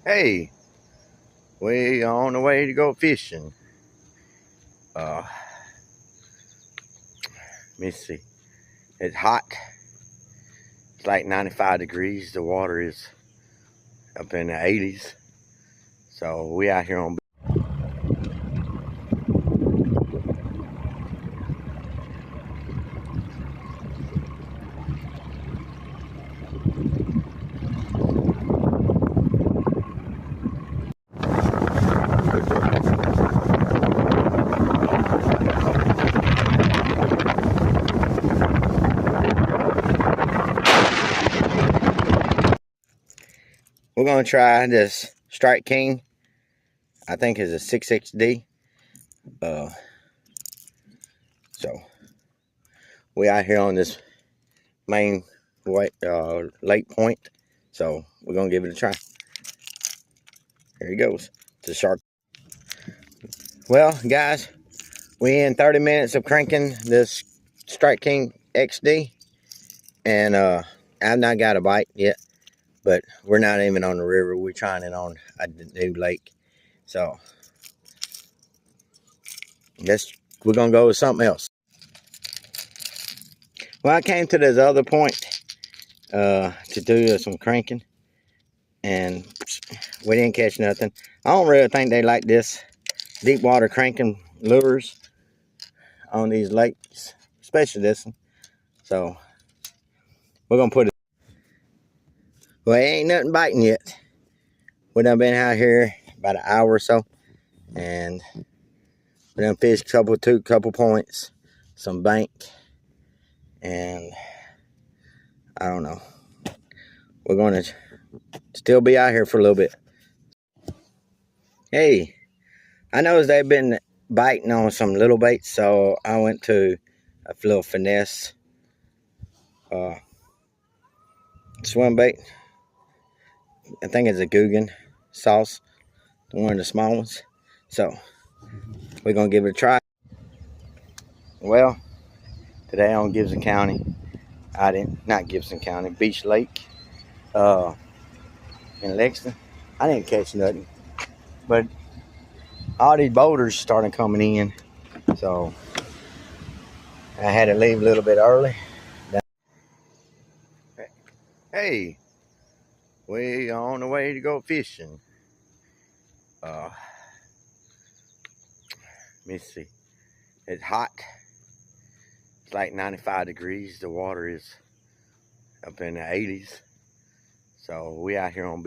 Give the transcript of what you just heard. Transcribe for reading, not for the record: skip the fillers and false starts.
Hey, we on the way to go fishing. Uh, Let me see. It's hot. It's like 95 degrees. The water is up in the 80s. So we out here on. We're gonna try this Strike King. I think it's a 6XD. So we out here on this main lake point. So we're gonna give it a try. Here he goes. It's a shark. Well, guys, we in 30 minutes of cranking this Strike King XD, and I've not got a bite yet, but we're not even on the river. We're trying it on a new lake. So we're gonna go with something else. Well, I came to this other point to do some cranking, and we didn't catch nothing. I don't really think they like this deep water cranking lures on these lakes, especially this one. So we're gonna put it. Well, it ain't nothing biting yet. We done been out here about an hour or so, and we done fished couple points, some bank, and I don't know. We're gonna still be out here for a little bit. Hey, I noticed they've been biting on some little baits, so I went to a little finesse swim bait. I think it's a Guggen sauce, one of the small ones. So we're gonna give it a try. Well, today on Gibson County, not Gibson County, Beach Lake in Lexington. I didn't catch nothing, but all these boulders started coming in, so I had to leave a little bit early. Hey, we on the way to go fishing. Let me see. It's hot. It's like 95 degrees. The water is up in the 80s. So we out here on